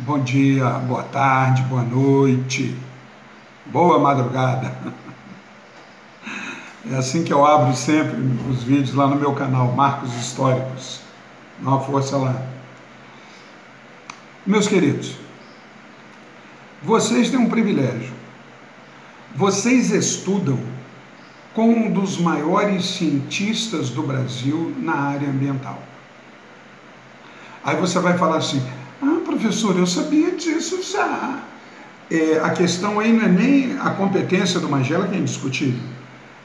Bom dia, boa tarde, boa noite, boa madrugada. É assim que eu abro sempre os vídeos lá no meu canal, Marcos Históricos. Dá uma força lá. Meus queridos, vocês têm um privilégio. Vocês estudam com um dos maiores cientistas do Brasil na área ambiental. Aí você vai falar assim: ah, professor, eu sabia disso já. A questão aí não é nem a competência do Magela, que é indiscutível.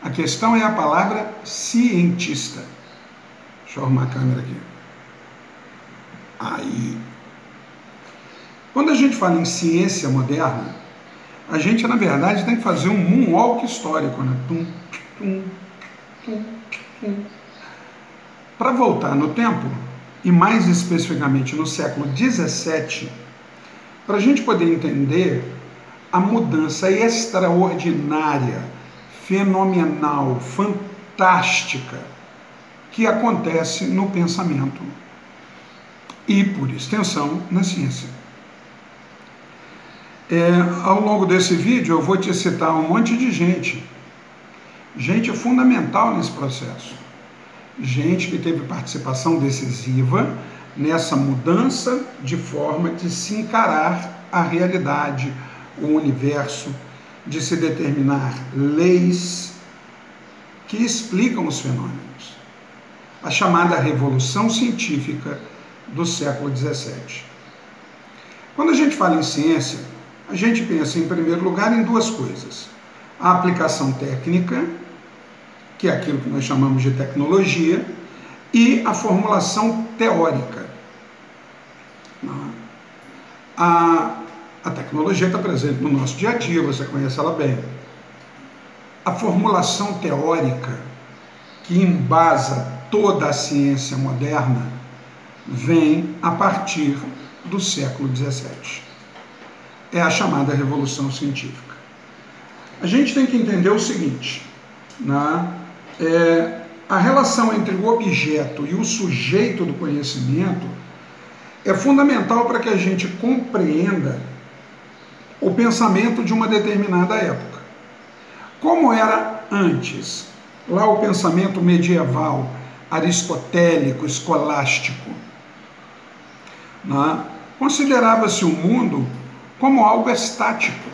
A questão é a palavra cientista. Deixa eu arrumar a câmera aqui. Aí. Quando a gente fala em ciência moderna, a gente, na verdade, tem que fazer um moonwalk histórico, né? Tum, tum, tum, tum. Para voltar no tempo, e mais especificamente no século XVII, para a gente poder entender a mudança extraordinária, fenomenal, fantástica que acontece no pensamento e, por extensão, na ciência. Ao longo desse vídeo eu vou te citar um monte de gente fundamental nesse processo, gente que teve participação decisiva nessa mudança de forma de se encarar a realidade, o universo, de se determinar leis que explicam os fenômenos. A chamada Revolução Científica do século XVII. Quando a gente fala em ciência, a gente pensa, em primeiro lugar, em duas coisas: a aplicação técnica, que é aquilo que nós chamamos de tecnologia, e a formulação teórica. A tecnologia está presente no nosso dia a dia, você conhece ela bem. A formulação teórica, que embasa toda a ciência moderna, vem a partir do século XVII. É a chamada Revolução Científica. A gente tem que entender o seguinte, a relação entre o objeto e o sujeito do conhecimento é fundamental para que a gente compreenda o pensamento de uma determinada época. Como era antes, lá o pensamento medieval, aristotélico, escolástico, considerava-se o mundo como algo estático.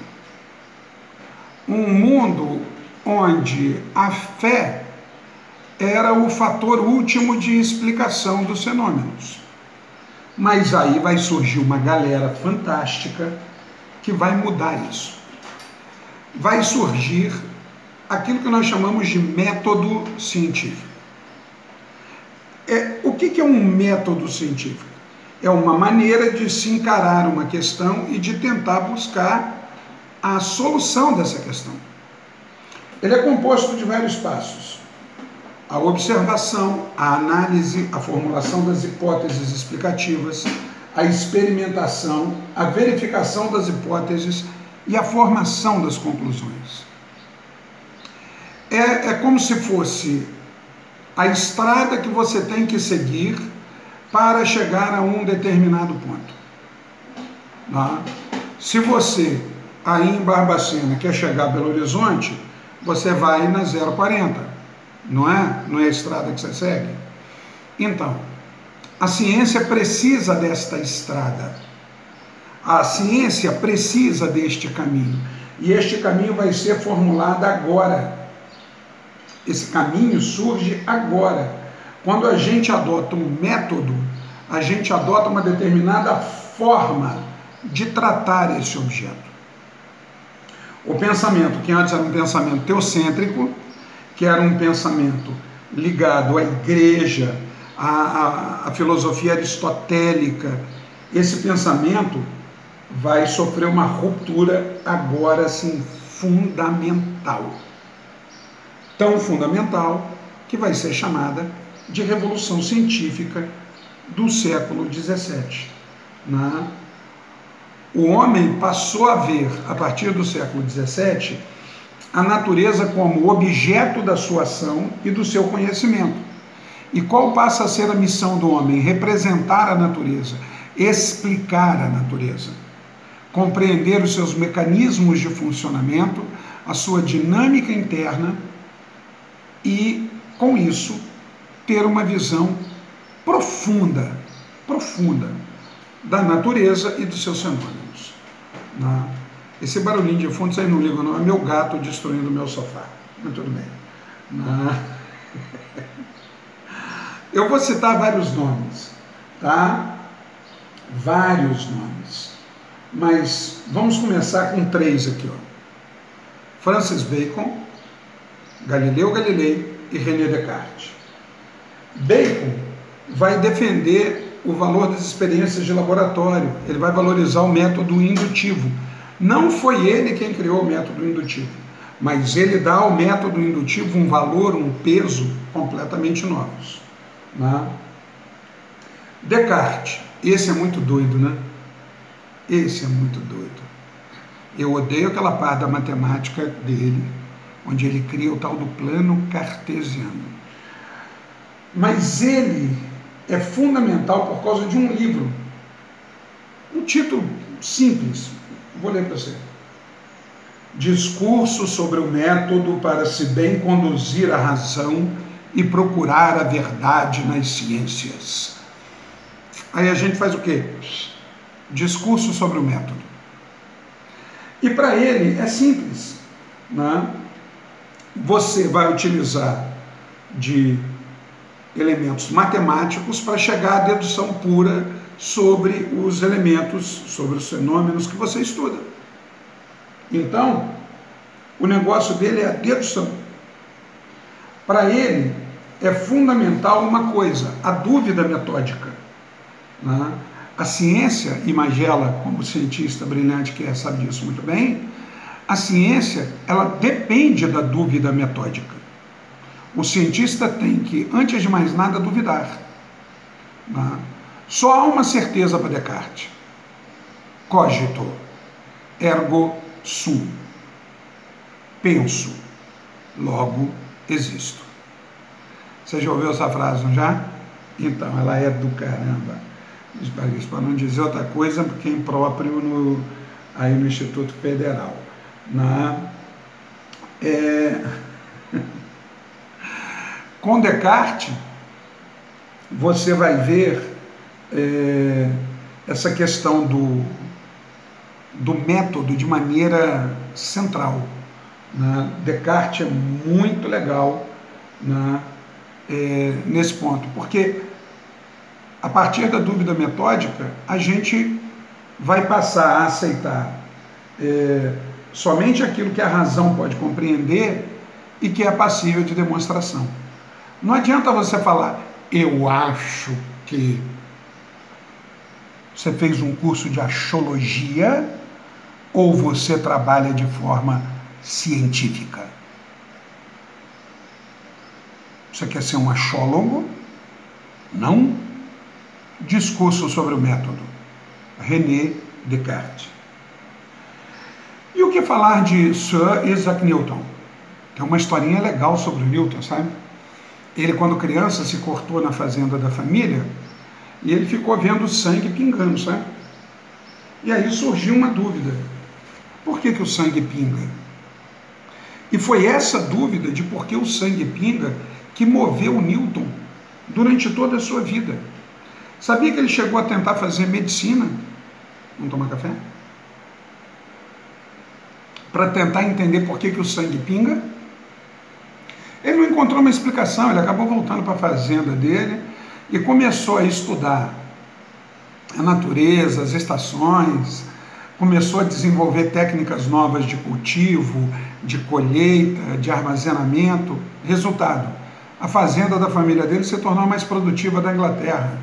Um mundo onde a fé era o fator último de explicação dos fenômenos. Mas aí vai surgir uma galera fantástica que vai mudar isso. Vai surgir aquilo que nós chamamos de método científico. O que é um método científico? É uma maneira de se encarar uma questão e de tentar buscar a solução dessa questão. Ele é composto de vários passos: a observação, a análise, a formulação das hipóteses explicativas, a experimentação, a verificação das hipóteses e a formação das conclusões. É como se fosse a estrada que você tem que seguir para chegar a um determinado ponto. Se você, aí em Barbacena, quer chegar a Belo Horizonte, você vai na 040, não é a estrada que você segue? Então, a ciência precisa desta estrada, a ciência precisa deste caminho, e este caminho vai ser formulado agora. Esse caminho surge agora. Quando a gente adota um método, a gente adota uma determinada forma de tratar esse objeto. O pensamento, que antes era um pensamento teocêntrico, que era um pensamento ligado à igreja, à filosofia aristotélica, esse pensamento vai sofrer uma ruptura agora, sim, fundamental. Tão fundamental que vai ser chamada de Revolução Científica do século XVII. O homem passou a ver, a partir do século XVII, a natureza como objeto da sua ação e do seu conhecimento. E qual passa a ser a missão do homem? Representar a natureza, explicar a natureza, compreender os seus mecanismos de funcionamento, a sua dinâmica interna e, com isso, ter uma visão profunda da natureza e dos seus fenômenos. Esse barulhinho de fundo, vocês não ligam, não, é meu gato destruindo o meu sofá. Mas tudo bem. Eu vou citar vários nomes, tá? Vários nomes. Mas vamos começar com 3 aqui, ó. Francis Bacon, Galileu Galilei e René Descartes. Bacon vai defender o valor das experiências de laboratório, ele vai valorizar o método indutivo. Não foi ele quem criou o método indutivo, mas ele dá ao método indutivo um valor, um peso completamente novos. Descartes, esse é muito doido, né? Esse é muito doido. Eu odeio aquela parte da matemática dele, onde ele cria o tal do plano cartesiano. Mas ele é fundamental por causa de um livro. Um título simples, vou ler para você. Discurso sobre o método para se bem conduzir a razão e procurar a verdade nas ciências. Aí a gente faz o quê? Discurso sobre o método. E para ele é simples, né? Você vai utilizar de elementos matemáticos para chegar à dedução pura sobre os elementos, sobre os fenômenos que você estuda. Então, o negócio dele é a dedução. Para ele, é fundamental uma coisa, a dúvida metódica. Né? A ciência, e Magela, como cientista brilhante que é, sabe disso muito bem, a ciência, ela depende da dúvida metódica. O cientista tem que, antes de mais nada, duvidar. Né? Só há uma certeza para Descartes. Cogito, ergo sum. Penso, logo existo. Você já ouviu essa frase, não já? Então, ela é do caramba. Para não dizer outra coisa, porque é impróprio aí no Instituto Federal. Com Descartes, você vai ver essa questão do método de maneira central. Né? Descartes é muito legal, né? Nesse ponto, porque a partir da dúvida metódica, a gente vai passar a aceitar somente aquilo que a razão pode compreender e que é passível de demonstração. Não adianta você falar, eu acho que você fez um curso de axiologia ou você trabalha de forma científica. Você quer ser um axiólogo? Não. Discurso sobre o método. René Descartes. E o que falar de Sir Isaac Newton? Tem uma historinha legal sobre o Newton, sabe? Ele, quando criança, se cortou na fazenda da família e ele ficou vendo o sangue pingando, sabe? E aí surgiu uma dúvida. Por que o sangue pinga? E foi essa dúvida de por que o sangue pinga que moveu o Newton durante toda a sua vida. Sabia que ele chegou a tentar fazer medicina? Vamos tomar café? Para tentar entender por que o sangue pinga? Ele não encontrou uma explicação, ele acabou voltando para a fazenda dele e começou a estudar a natureza, as estações, começou a desenvolver técnicas novas de cultivo, de colheita, de armazenamento. Resultado, a fazenda da família dele se tornou a mais produtiva da Inglaterra.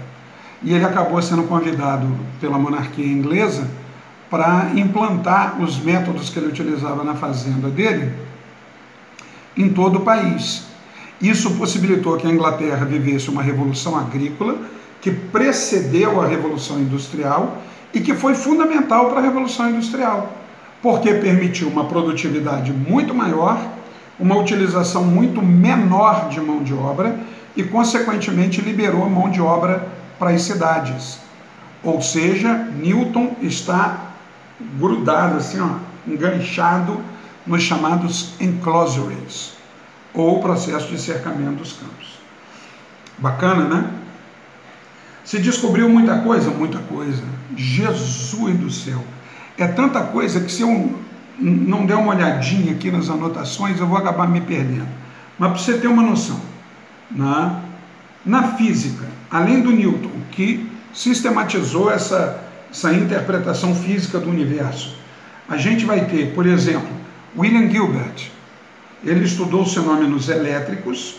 E ele acabou sendo convidado pela monarquia inglesa para implantar os métodos que ele utilizava na fazenda dele em todo o país. Isso possibilitou que a Inglaterra vivesse uma revolução agrícola que precedeu a Revolução Industrial e que foi fundamental para a Revolução Industrial, porque permitiu uma produtividade muito maior, uma utilização muito menor de mão de obra e, consequentemente, liberou a mão de obra para as cidades. Ou seja, Newton está grudado, assim, ó, enganchado nos chamados enclosures, ou processo de cercamento dos campos. Bacana, né? Se descobriu muita coisa? Muita coisa. Jesus do céu! É tanta coisa que se eu não der uma olhadinha aqui nas anotações, eu vou acabar me perdendo. Mas para você ter uma noção, né? Na física, além do Newton, que sistematizou essa interpretação física do universo, a gente vai ter, por exemplo, William Gilbert. Ele estudou os fenômenos elétricos,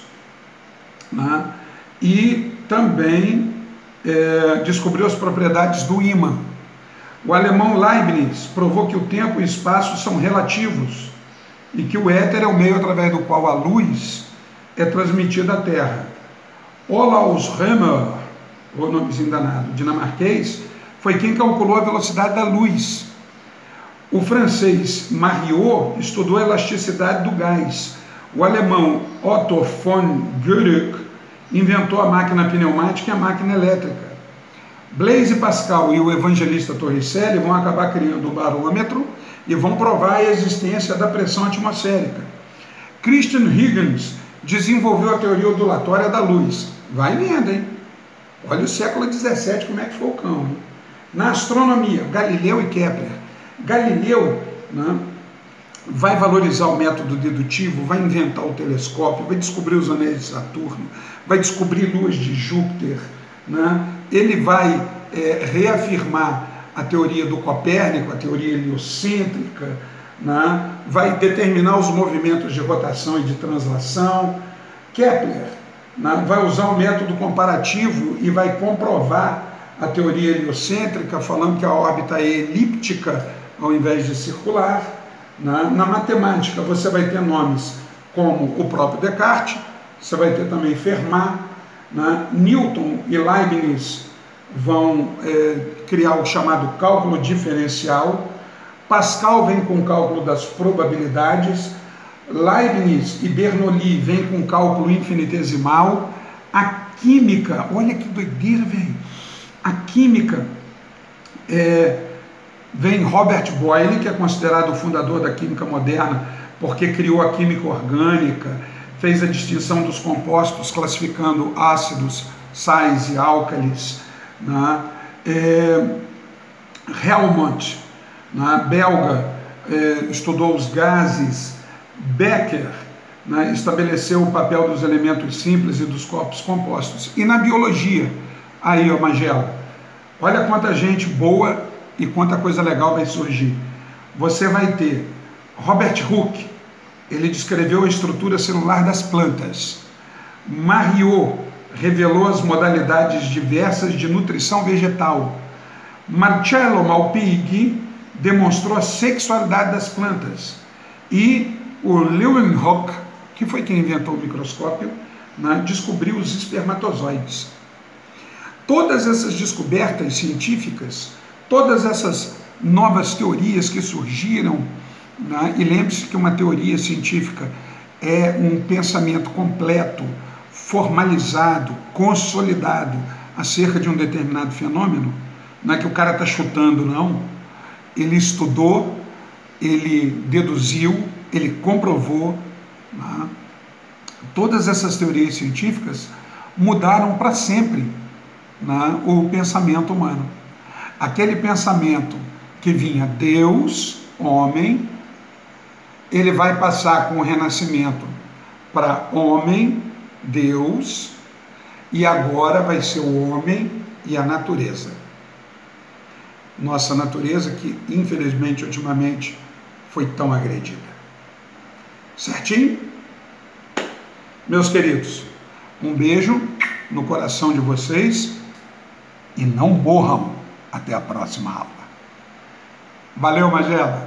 né? E também descobriu as propriedades do ímã. O alemão Leibniz provou que o tempo e o espaço são relativos e que o éter é o meio através do qual a luz é transmitida à Terra. Olaus Rømer, o nomezinho danado, dinamarquês, foi quem calculou a velocidade da luz. O francês Mariot estudou a elasticidade do gás. O alemão Otto von Guericke inventou a máquina pneumática e a máquina elétrica. Blaise Pascal e o evangelista Torricelli vão acabar criando o barômetro e vão provar a existência da pressão atmosférica. Christian Huygens desenvolveu a teoria ondulatória da luz. Vai vendo, hein? Olha o século XVII, como é que foi o cão, hein? Na astronomia, Galileu e Kepler. Galileu, né, vai valorizar o método dedutivo, vai inventar o telescópio, vai descobrir os anéis de Saturno, vai descobrir luas de Júpiter, né? Ele vai reafirmar a teoria do Copérnico, a teoria heliocêntrica, né? Vai determinar os movimentos de rotação e de translação. Kepler, né, vai usar o método comparativo e vai comprovar a teoria heliocêntrica, falando que a órbita é elíptica ao invés de circular. Na matemática, você vai ter nomes como o próprio Descartes, você vai ter também Fermat, né? Newton e Leibniz vão criar o chamado cálculo diferencial. Pascal vem com o cálculo das probabilidades. Leibniz e Bernoulli vêm com o cálculo infinitesimal. A química, olha que doideira, velho! A química vem Robert Boyle, que é considerado o fundador da química moderna, porque criou a química orgânica, fez a distinção dos compostos, classificando ácidos, sais e álcalis, né? Helmont, né, belga, estudou os gases. Becker, né, estabeleceu o papel dos elementos simples e dos corpos compostos. E na biologia, aí, ó, Magela, olha quanta gente boa e quanta coisa legal vai surgir. Você vai ter Robert Hooke, ele descreveu a estrutura celular das plantas. Mariot revelou as modalidades diversas de nutrição vegetal. Marcello Malpighi demonstrou a sexualidade das plantas. E o Leeuwenhoek, que foi quem inventou o microscópio, né, descobriu os espermatozoides. Todas essas descobertas científicas, todas essas novas teorias que surgiram, né, e lembre-se que uma teoria científica é um pensamento completo, formalizado, consolidado acerca de um determinado fenômeno, não é que o cara está chutando, não. Ele estudou, ele deduziu, ele comprovou, né? Todas essas teorias científicas mudaram para sempre, né, o pensamento humano. Aquele pensamento que vinha Deus, homem, ele vai passar com o renascimento para homem, Deus, e agora vai ser o homem e a natureza. Nossa natureza que, infelizmente, ultimamente, foi tão agredida. Certinho? Meus queridos, um beijo no coração de vocês e não morram até a próxima aula. Valeu, Magela!